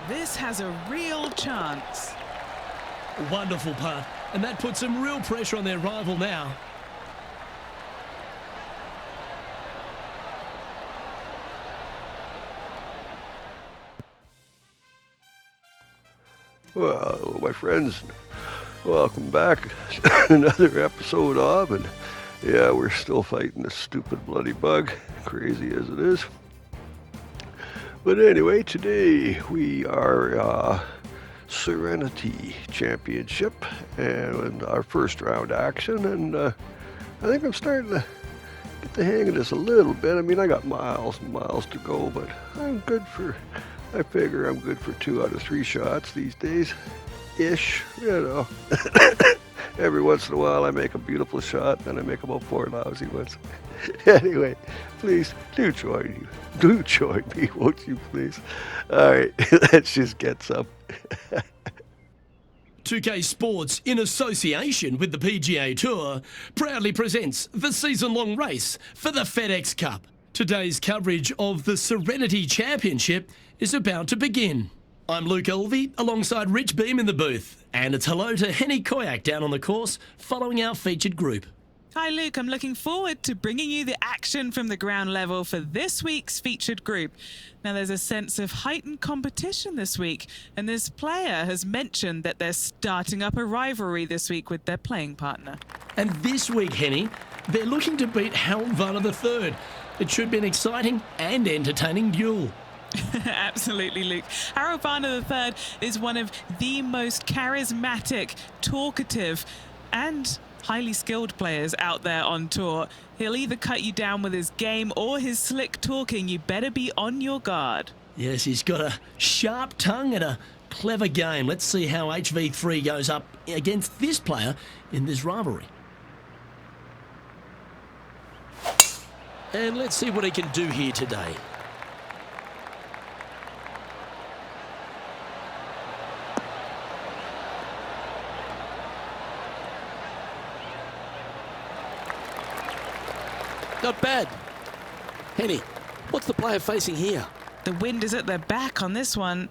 This has a real chance. Wonderful putt, and that puts some real pressure on their rival now. Well, my friends, welcome back to another episode of, and yeah, we're still fighting this stupid bloody bug, crazy as it is. But anyway, today we are Serenity Championship and our first round action, and I think I'm starting to get the hang of this a little bit. I mean, I got miles and miles to go, but I figure I'm good for 2 out of 3 shots these days, ish, you know. Every once in a while I make a beautiful shot, then I make about 4 lousy ones. Anyway, please do join me. Do join me, won't you please? All right, let's just get some. 2K Sports, in association with the PGA Tour, proudly presents the season-long race for the FedEx Cup. Today's coverage of the Serenity Championship is about to begin. I'm Luke Elvey, alongside Rich Beam in the booth, and it's hello to Henny Koyak down on the course, following our featured group. Hi Luke, I'm looking forward to bringing you the action from the ground level for this week's featured group. Now there's a sense of heightened competition this week, and this player has mentioned that they're starting up a rivalry this week with their playing partner. And this week, Henny, they're looking to beat Harold Varner III. It should be an exciting and entertaining duel. Absolutely, Luke. Harold Varner III is one of the most charismatic, talkative, and highly skilled players out there on tour. He'll either cut you down with his game or his slick talking. You better be on your guard. Yes, he's got a sharp tongue and a clever game. Let's see how HV3 goes up against this player in this rivalry. And let's see what he can do here today. Not bad. Henny, what's the player facing here? The wind is at their back on this one.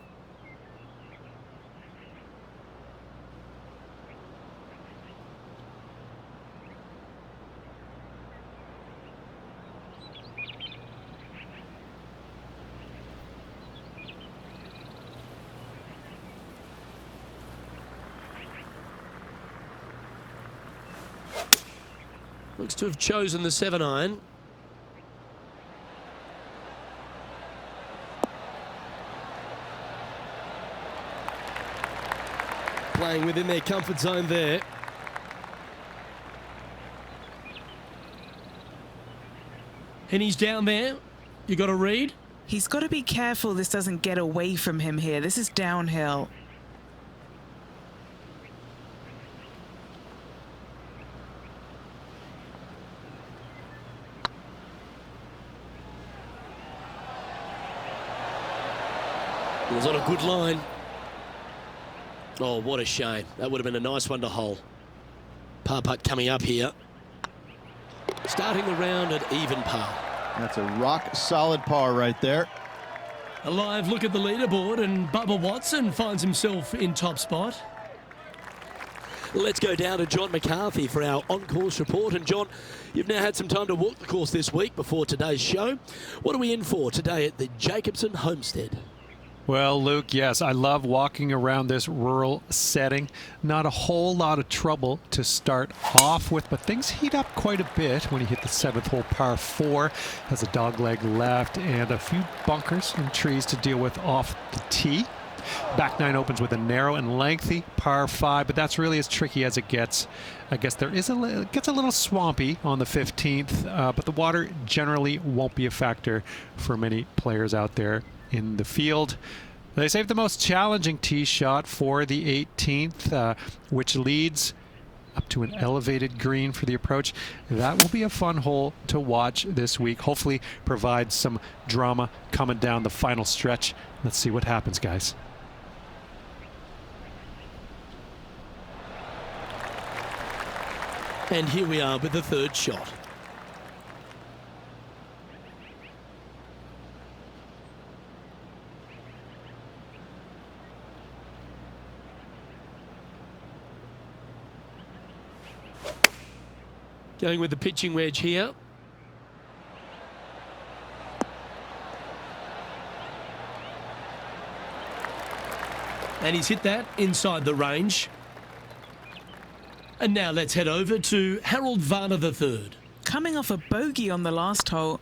Looks to have chosen the 7-iron. Playing within their comfort zone there. And he's down there. You got to read. He's got to be careful this doesn't get away from him here. This is downhill. It was on a good line. Oh, what a shame. That would have been a nice one to hole. Par putt coming up here. Starting the round at even par. That's a rock-solid par right there. A live look at the leaderboard, and Bubba Watson finds himself in top spot. Let's go down to John McCarthy for our on-course report. And John, you've now had some time to walk the course this week before today's show. What are we in for today at the Jacobson Homestead? Well, Luke, yes, I love walking around this rural setting. Not a whole lot of trouble to start off with, but things heat up quite a bit when you hit the 7th hole, par 4. Has a dogleg left and a few bunkers and trees to deal with off the tee. Back 9 opens with a narrow and lengthy par 5, but that's really as tricky as it gets. I guess it gets a little swampy on the 15th, but the water generally won't be a factor for many players out there in the field. They saved the most challenging tee shot for the 18th, which leads up to an elevated green for the approach. That will be a fun hole to watch this week. Hopefully provide some drama coming down the final stretch. Let's see what happens, guys. And here we are with the 3rd shot. Going with the pitching wedge here. And he's hit that inside the range. And now let's head over to Harold Varner III. Coming off a bogey on the last hole.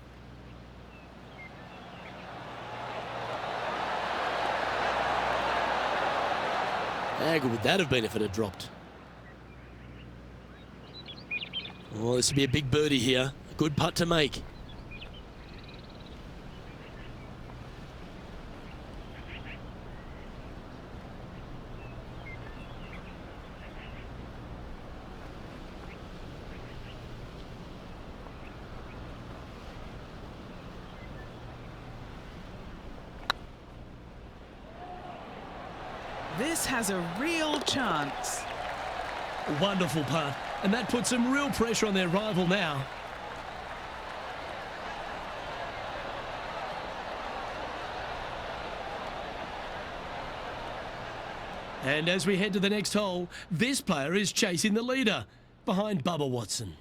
How good would that have been if it had dropped? Oh, this would be a big birdie here. A good putt to make. This has a real chance. Wonderful putt. And that puts some real pressure on their rival now. And as we head to the next hole, this player is chasing the leader behind Bubba Watson.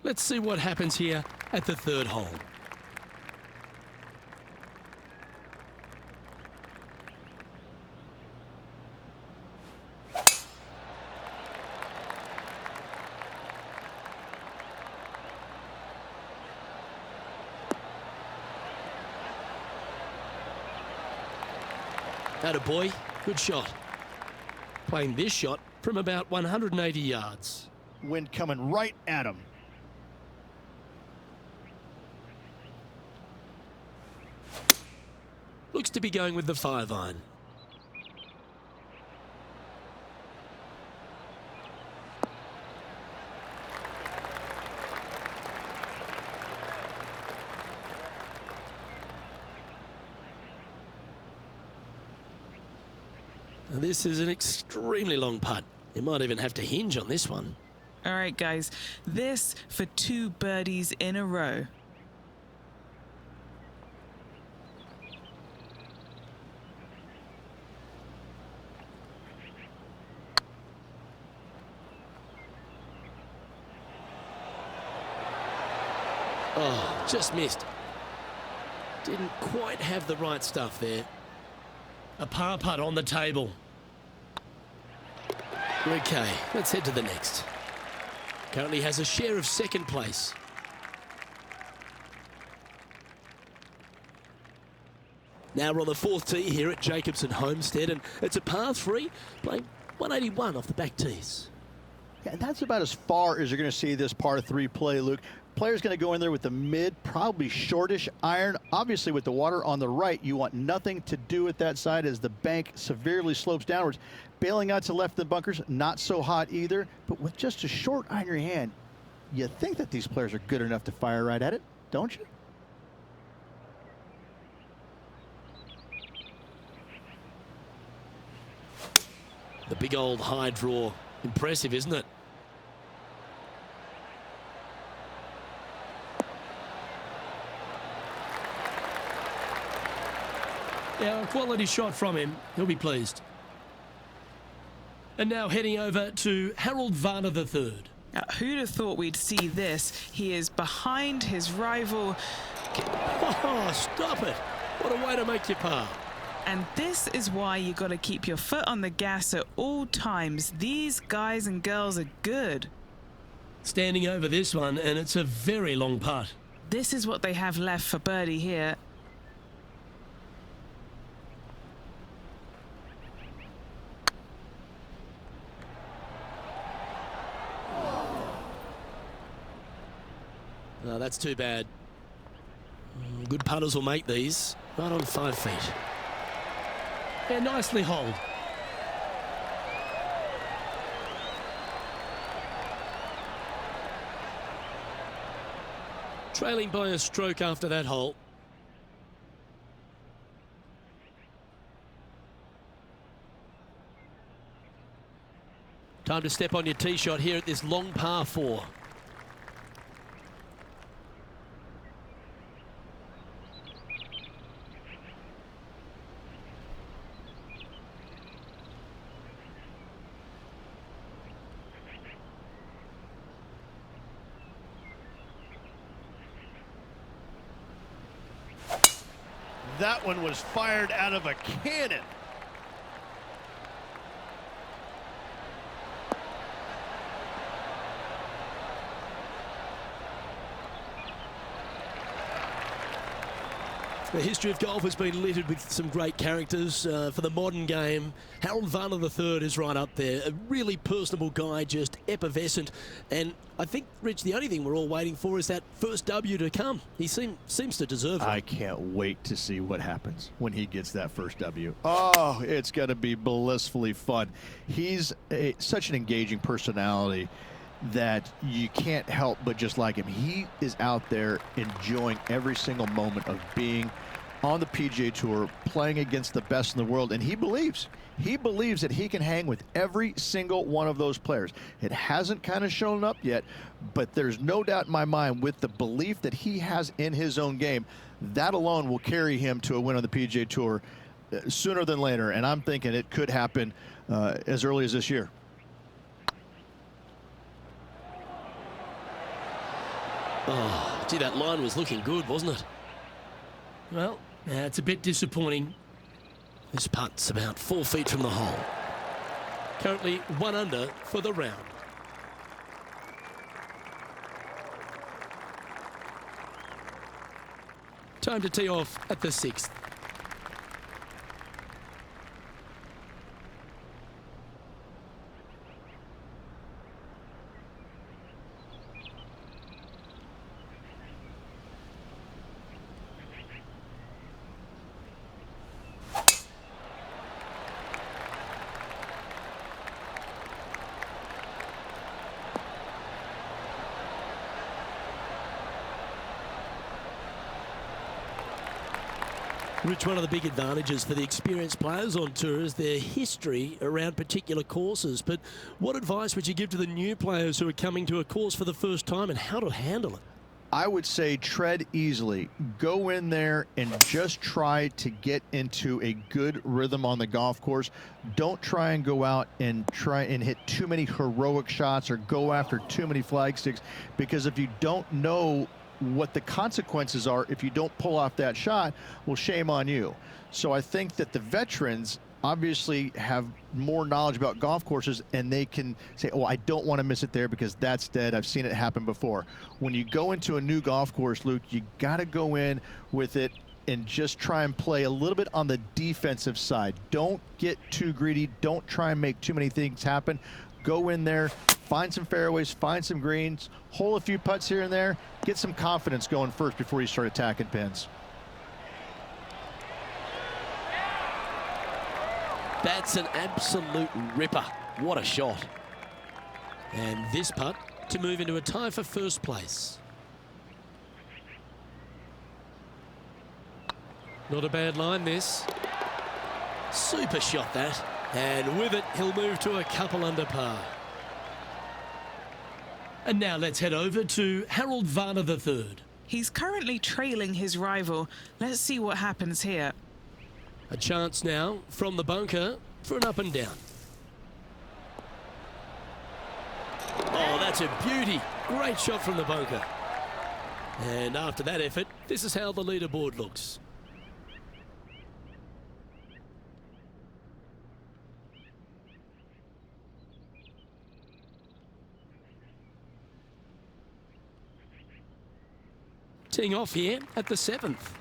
Let's see what happens here at the third hole. Atta boy, good shot. Playing this shot from about 180 yards. Wind coming right at him. Looks to be going with the 5-iron. Now this is an extremely long putt. You might even have to hinge on this one. All right, guys, this for 2 birdies in a row. Oh, just missed. Didn't quite have the right stuff there. A par putt on the table. Okay, let's head to the next. Currently has a share of second place. Now we're on the 4th tee here at Jacobson Homestead, and it's a par 3, playing 181 off the back tees. Yeah, and that's about as far as you're going to see this par 3 play, Luke. Player's going to go in there with the mid, probably shortish iron. Obviously, with the water on the right, you want nothing to do with that side as the bank severely slopes downwards. Bailing out to left the bunkers, not so hot either. But with just a short iron in your hand, you think that these players are good enough to fire right at it, don't you? The big old high draw. Impressive, isn't it? Yeah, a quality shot from him. He'll be pleased. And now heading over to Harold Varner III. Who'd have thought we'd see this? He is behind his rival. Oh, stop it. What a way to make your par. And this is why you got to keep your foot on the gas at all times. These guys and girls are good. Standing over this one, and it's a very long putt. This is what they have left for birdie here. No, that's too bad. Good putters will make these. Right on 5 feet. Yeah, nicely holed. Trailing by a stroke after that hole. Time to step on your tee shot here at this long par 4. That one was fired out of a cannon. The history of golf has been littered with some great characters. For the modern game, Harold Varner III is right up there. A really personable guy, just effervescent. And I think, Rich, the only thing we're all waiting for is that first W to come. He seems to deserve it. I can't wait to see what happens when he gets that first W. Oh, it's going to be blissfully fun. He's such an engaging personality that you can't help but just like him. He is out there enjoying every single moment of being on the PGA Tour, playing against the best in the world, and he believes that he can hang with every single one of those players. It hasn't kind of shown up yet, but there's no doubt in my mind, with the belief that he has in his own game, that alone will carry him to a win on the PGA Tour sooner than later, and I'm thinking it could happen as early as this year. Oh, gee, that line was looking good, wasn't it? Well, it's a bit disappointing. This putt's about 4 feet from the hole. Currently 1 under for the round. Time to tee off at the 6th. Rich, one of the big advantages for the experienced players on tour is their history around particular courses. But what advice would you give to the new players who are coming to a course for the first time and how to handle it? I would say tread easily. Go in there and just try to get into a good rhythm on the golf course. Don't try and go out and try and hit too many heroic shots or go after too many flag sticks, because if you don't know what the consequences are if you don't pull off that shot, well, shame on you. So I think that the veterans obviously have more knowledge about golf courses, and they can say, oh, I don't want to miss it there because that's dead. I've seen it happen before. When you go into a new golf course, Luke, you got to go in with it and just try and play a little bit on the defensive side. Don't get too greedy. Don't try and make too many things happen. Go in there, find some fairways, find some greens, hole a few putts here and there, get some confidence going first before you start attacking pins. That's an absolute ripper. What a shot. And this putt to move into a tie for first place. Not a bad line, this. Super shot, that. And with it, he'll move to a couple under par. And now let's head over to Harold Varner III. He's currently trailing his rival. Let's see what happens here. A chance now from the bunker for an up and down. Oh, that's a beauty. Great shot from the bunker. And after that effort, this is how the leaderboard looks. Teeing off here at the 7th.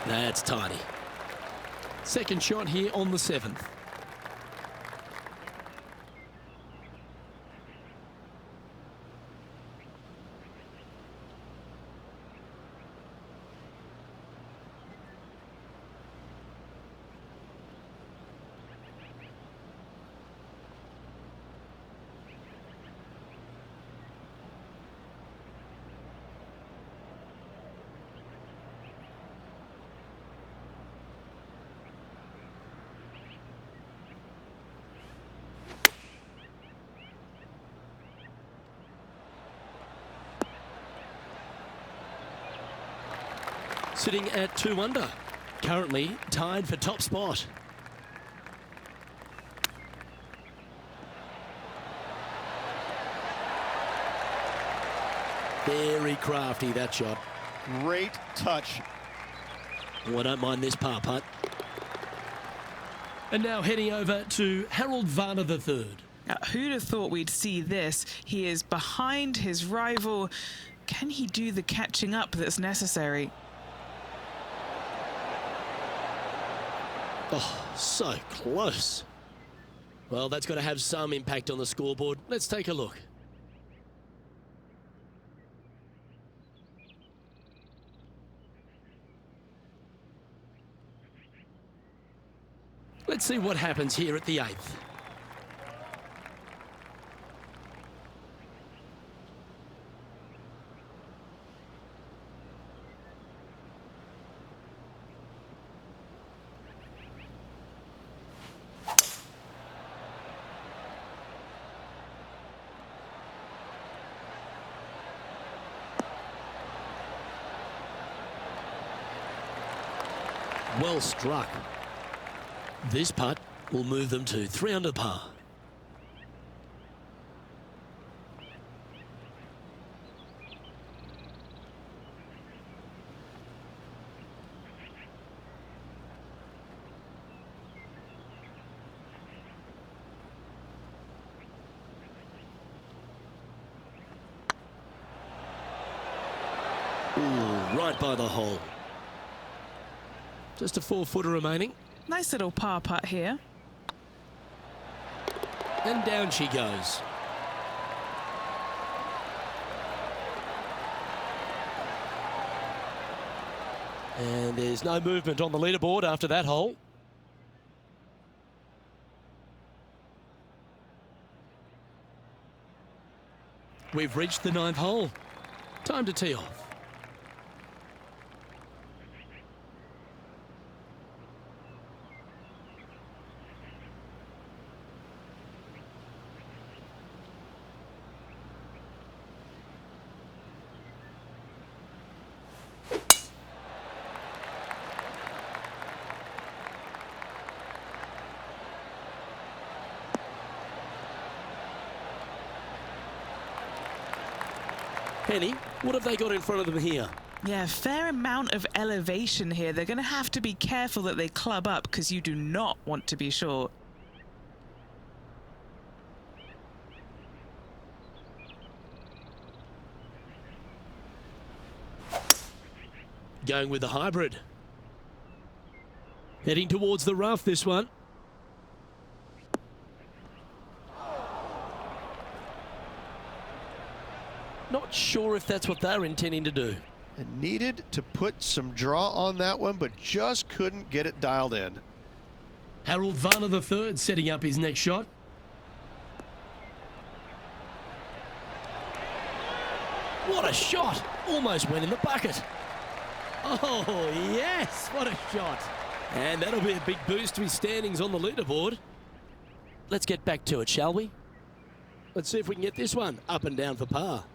That's tidy. Second shot here on the 7th. sitting at 2 under. Currently tied for top spot. Very crafty, that shot. Great touch. Oh, I don't mind this par putt. And now heading over to Harold Varner III. Now, who'd have thought we'd see this? He is behind his rival. Can he do the catching up that's necessary? Oh, so close. Well, that's got to have some impact on the scoreboard. Let's take a look. Let's see what happens here at the 8th. Well struck. This putt will move them to 3 under par. Ooh, right by the hole. Just a 4-footer remaining. Nice little par putt here. And down she goes. And there's no movement on the leaderboard after that hole. We've reached the 9th hole. Time to tee off. Penny, what have they got in front of them here? Yeah, fair amount of elevation here. They're going to have to be careful that they club up because you do not want to be short. Going with the hybrid. Heading towards the rough, this one. Not sure if that's what they're intending to do. And needed to put some draw on that one, but just couldn't get it dialed in. Harold Varner III setting up his next shot. What a shot! Almost went in the bucket. Oh, yes! What a shot! And that'll be a big boost to his standings on the leaderboard. Let's get back to it, shall we? Let's see if we can get this one up and down for par.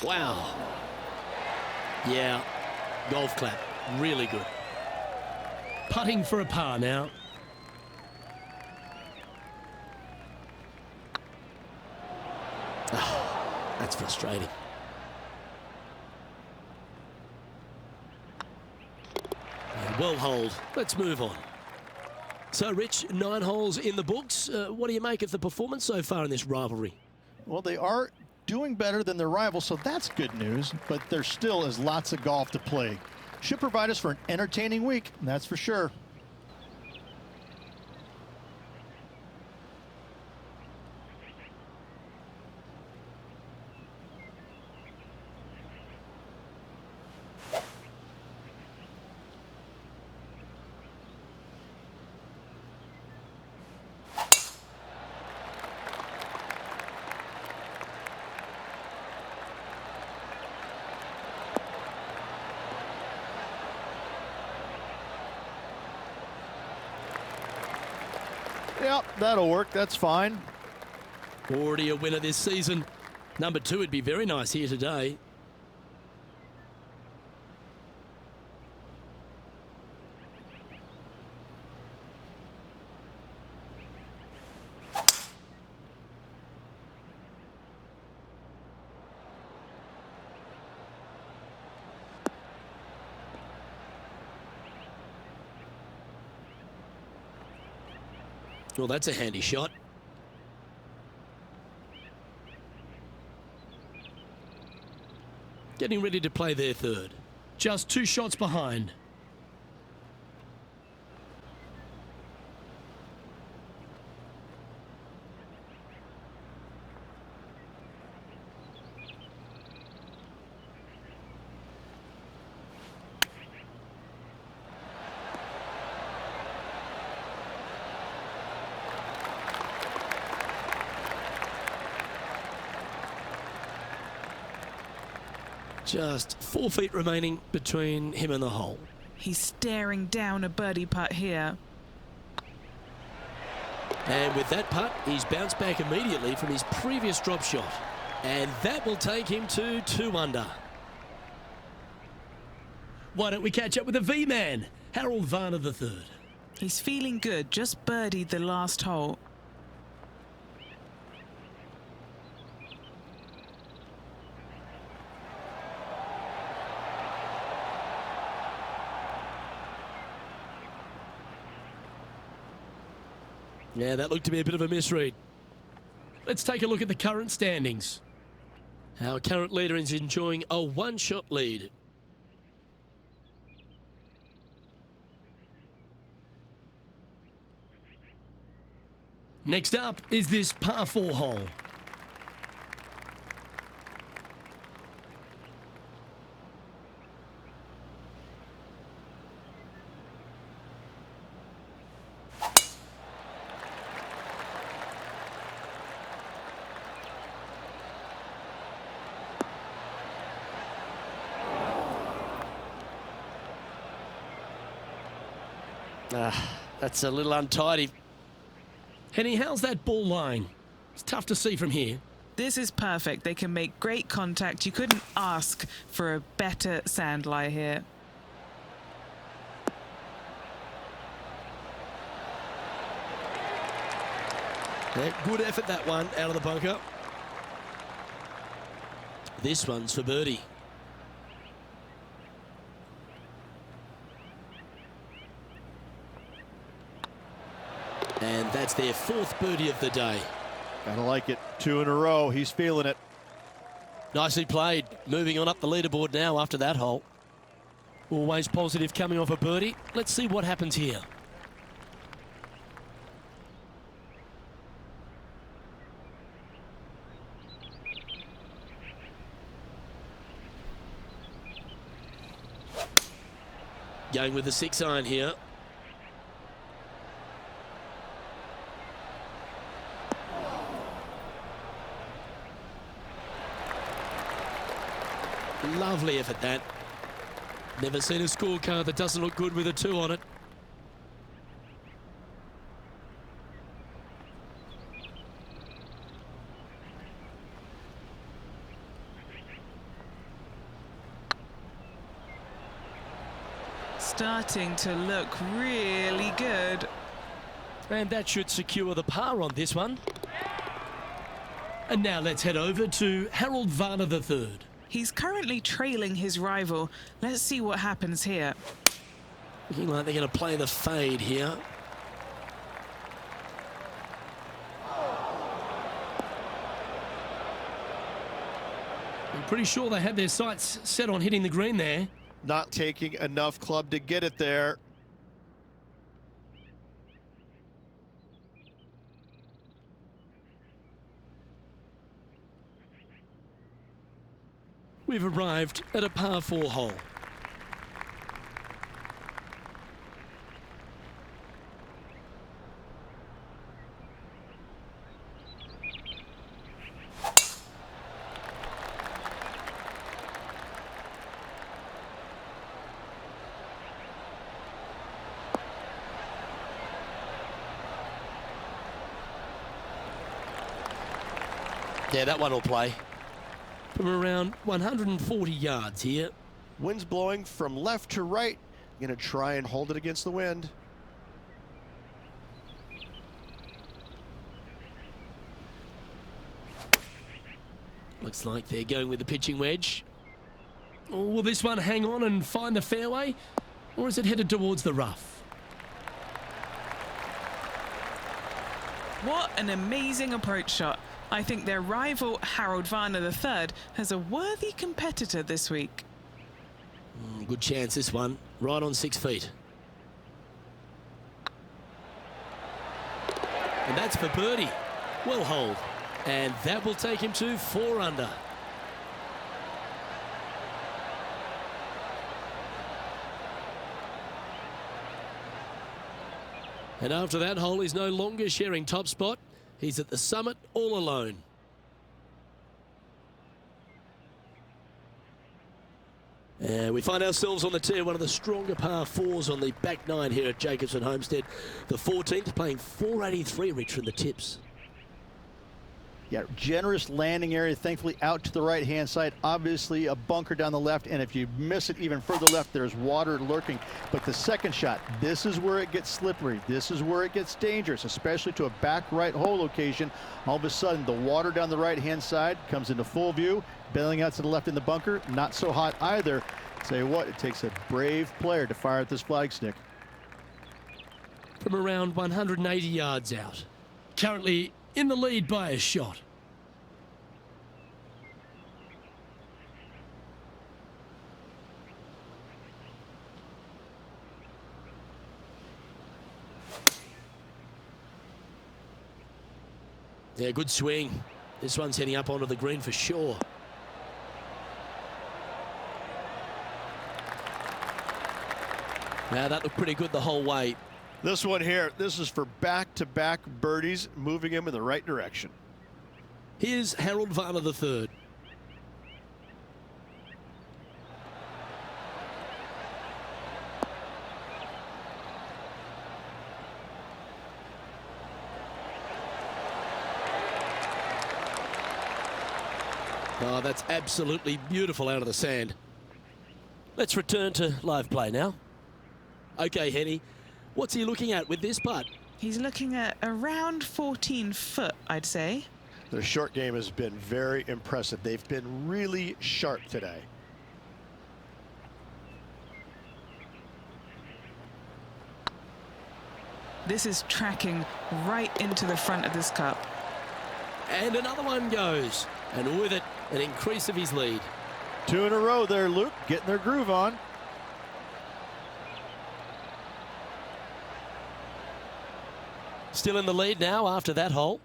Wow. Yeah, golf clap. Really good. Putting for a par now. Oh, that's frustrating. Well holed. Let's move on. So, Rich, 9 holes in the books. What do you make of the performance so far in this rivalry? Well, they are doing better than their rivals, so that's good news, but there still is lots of golf to play. Should provide us for an entertaining week, that's for sure. Yep, that'll work. That's fine. Already a winner this season. Number 2 would be very nice here today. Well, that's a handy shot. Getting ready to play their third. Just 2 shots behind. Just 4 feet remaining between him and the hole. He's staring down a birdie putt here. And with that putt, he's bounced back immediately from his previous drop shot. And that will take him to 2 under. Why don't we catch up with the V-man, Harold Varner III. He's feeling good, just birdied the last hole. Yeah, that looked to be a bit of a misread. Let's take a look at the current standings. Our current leader is enjoying a 1-shot lead. Next up is this par 4 hole. That's a little untidy. Henny, how's that ball lying? It's tough to see from here. This is perfect. They can make great contact. You couldn't ask for a better sand lie here. Yeah, good effort, that one, out of the bunker. This one's for birdie. And that's their 4th birdie of the day. Gotta like it. 2 in a row. He's feeling it. Nicely played. Moving on up the leaderboard now after that hole. Always positive coming off a birdie. Let's see what happens here. Going with the 6-iron here. Lovely effort, that. Never seen a scorecard that doesn't look good with a 2 on it. Starting to look really good. And that should secure the par on this one. And now let's head over to Harold Varner III. He's currently trailing his rival. Let's see what happens here. Looking like they're going to play the fade here. I'm pretty sure they had their sights set on hitting the green there. Not taking enough club to get it there. We've arrived at a par 4 hole. Yeah, that one will play. From around 140 yards here. Wind's blowing from left to right. Going to try and hold it against the wind. Looks like they're going with the pitching wedge. Or will this one hang on and find the fairway? Or is it headed towards the rough? What an amazing approach shot. I think their rival, Harold Varner III, has a worthy competitor this week. Good chance this one, right on 6 feet. And that's for birdie. Well holed. And that will take him to 4 under. And after that hole, he's no longer sharing top spot. He's at the summit all alone. And we find ourselves on the tee, one of the stronger par 4s on the back 9 here at Jacobson Homestead. The 14th playing 483, Rich, from the tips. Yeah, generous landing area, thankfully out to the right-hand side. Obviously a bunker down the left, and if you miss it even further left, there's water lurking. But the second shot, this is where it gets slippery. This is where it gets dangerous, especially to a back right hole location. All of a sudden, the water down the right-hand side comes into full view. Bailing out to the left in the bunker, not so hot either. Tell you what, it takes a brave player to fire at this flagstick. From around 180 yards out. Currently in the lead by a shot. Yeah, good swing. This one's heading up onto the green for sure. Now that looked pretty good the whole way. This one here, this is for back-to-back birdies, moving him in the right direction. Here's Harold Varner III. Oh, that's absolutely beautiful out of the sand. Let's return to live play now. Okay, Henny, what's he looking at with this putt? He's looking at around 14 foot, I'd say. Their short game has been very impressive. They've been really sharp today. This is tracking right into the front of this cup. And another one goes. And with it, an increase of his lead. 2 in a row there, Luke, getting their groove on. Still in the lead now after that hole.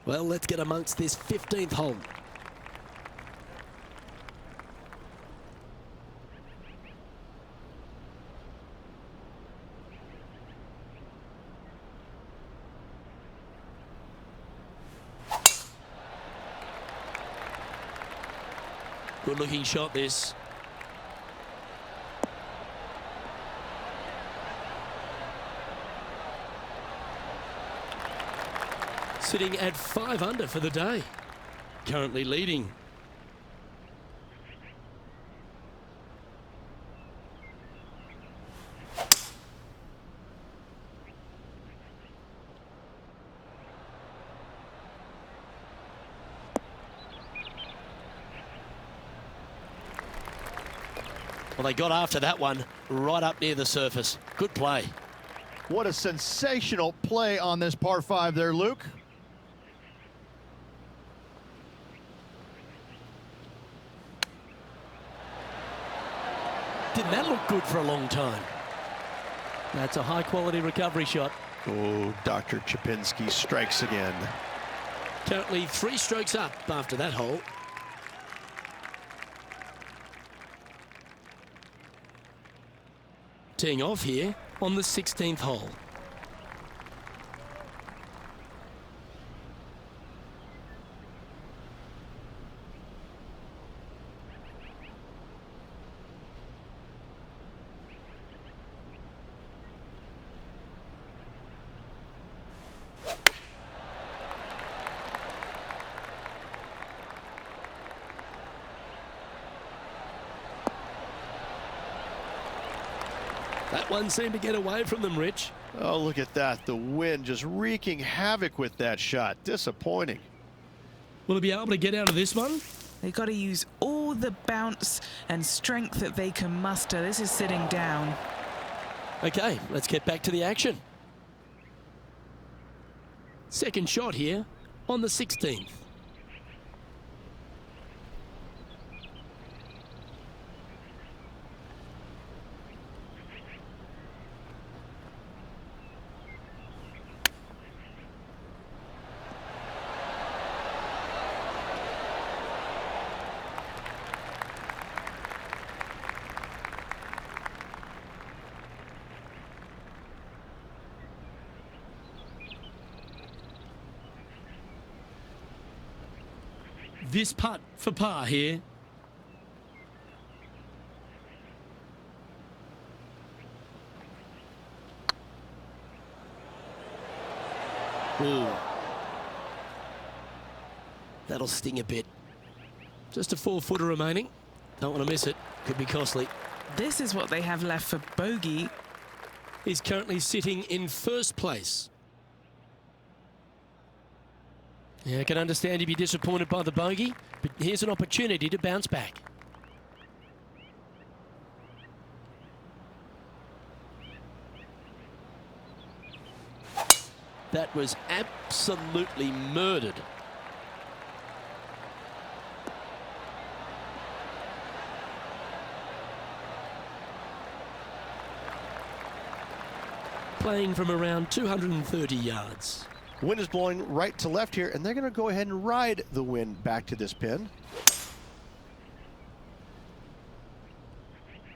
Well, let's get amongst this 15th hole. Good looking shot this. Sitting at 5 under for the day. Currently leading. Well, they got after that one right up near the surface. Good play. What a sensational play on this par 5 there, Luke. Didn't that look good for a long time? That's a high quality recovery shot. Oh, Dr. Chapinski strikes again. Currently 3 strokes up after that hole. Teeing off here on the 16th hole. That one seemed to get away from them, Rich. Oh, look at that. The wind just wreaking havoc with that shot. Disappointing. Will he be able to get out of this one? They've got to use all the bounce and strength that they can muster. This is sitting down. Okay, let's get back to the action. Second shot here on the 16th. This putt for par here. Ooh. That'll sting a bit. Just a 4-footer remaining. Don't want to miss it. Could be costly. This is what they have left for bogey. He's currently sitting in first place. Yeah, I can understand you'd be disappointed by the bogey, but here's an opportunity to bounce back. That was absolutely murdered. Playing from around 230 yards. Wind is blowing right to left here, and they're going to go ahead and ride the wind back to this pin.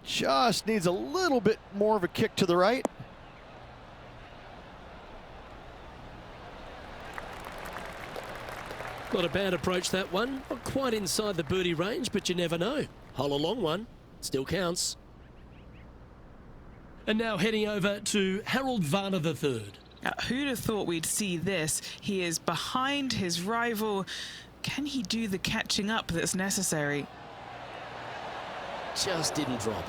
Just needs a little bit more of a kick to the right. Not a bad approach, that one. Not quite inside the birdie range, but you never know. Hole a long one. Still counts. And now heading over to Harold Varner III. Who'd have thought we'd see this? He is behind his rival. Can he do the catching up that's necessary? Just didn't drop.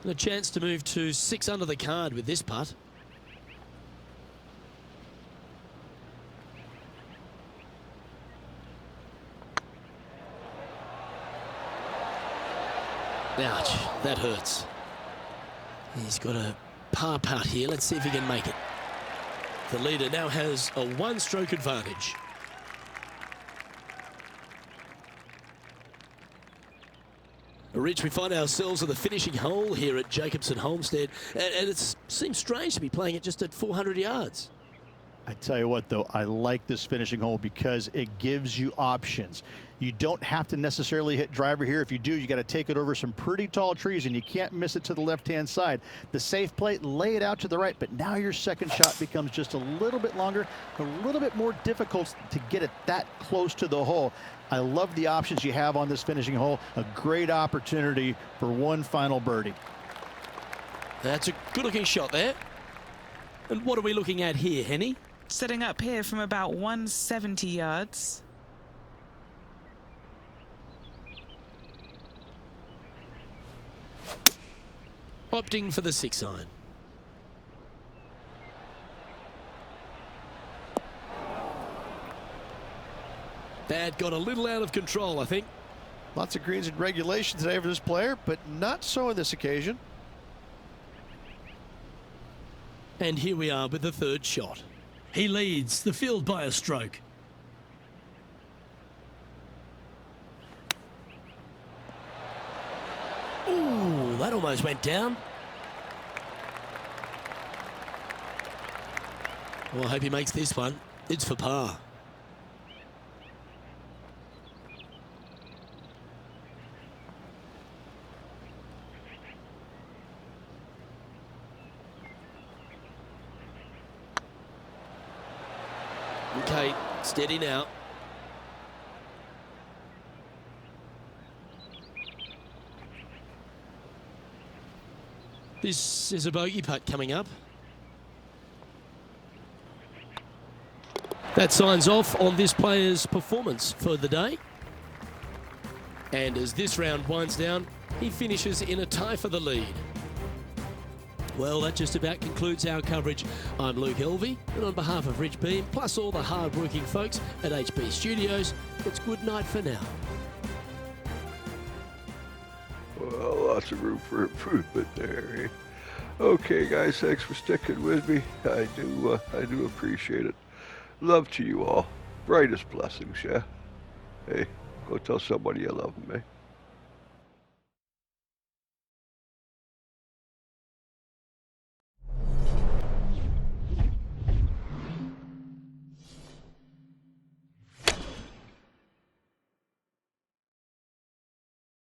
And a chance to move to 6 under the card with this putt. Ouch, that hurts. He's got a par putt here. Let's see if he can make it. The leader now has a 1-stroke advantage. Rich, we find ourselves at the finishing hole here at Jacobson Homestead, and it seems strange to be playing it just at 400 yards. I tell you what, though, I like this finishing hole because it gives you options. You don't have to necessarily hit driver here. If you do, you got to take it over some pretty tall trees, and you can't miss it to the left-hand side. The safe play, lay it out to the right, but now your second shot becomes just a little bit longer, a little bit more difficult to get it that close to the hole. I love the options you have on this finishing hole. A great opportunity for one final birdie. That's a good-looking shot there. And what are we looking at here, Henny? Setting up here from about 170 yards. Opting for the 6-iron. That got a little out of control, I think. Lots of greens in regulation today for this player, but not so on this occasion. And here we are with the third shot. He leads the field by a stroke. Ooh, that almost went down. Well, I hope he makes this one. It's for par. Okay, steady now. This is a bogey putt coming up. That signs off on this player's performance for the day. And as this round winds down, he finishes in a tie for the lead. Well, that just about concludes our coverage. I'm Luke Helvey, and on behalf of Rich Beam, plus all the hard-working folks at HB Studios, it's good night for now. Well, lots of room for improvement there, eh? Okay, guys, thanks for sticking with me. I do appreciate it. Love to you all. Brightest blessings, yeah? Hey, go tell somebody you love them, eh?